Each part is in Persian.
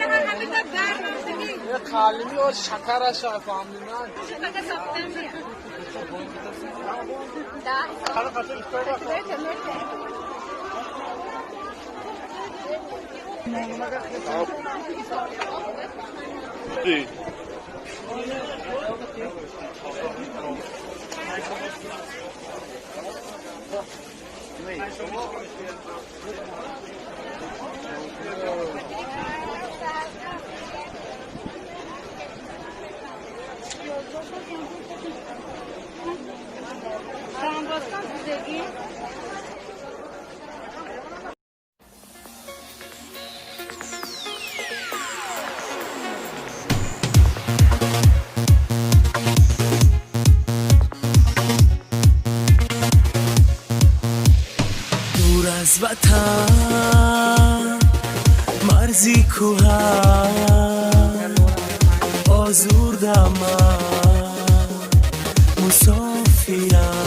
من همین تا برم یه کالمی و شکرش فهمیدن شکر ساختم بیا Sí. از وطن مرزی کوهن آزردم من مسافرم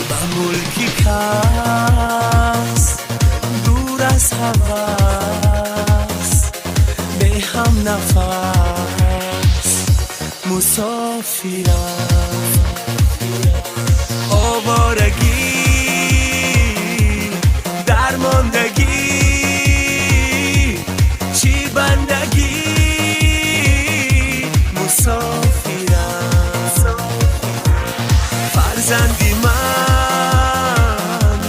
به ملکی کس دور از هوس به هم نفس مسافرم آوارگی درماندگی چی بندگی مسافرم فرزندی من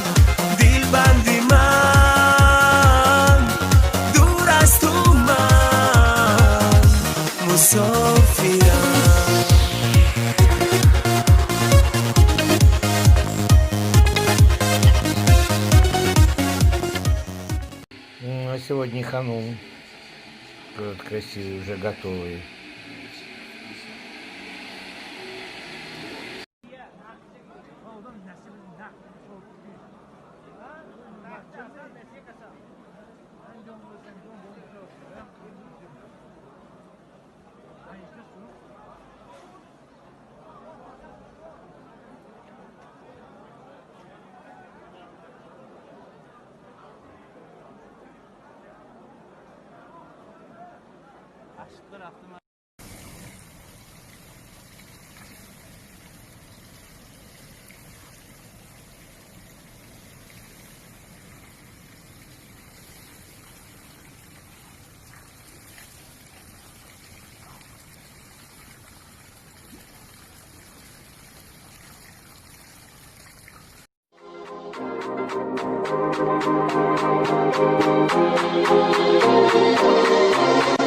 دلبندی من دور از تو من مسافرم А сегодня ханум. Город красивый, уже готовый. Aşklar aklıma Thank you.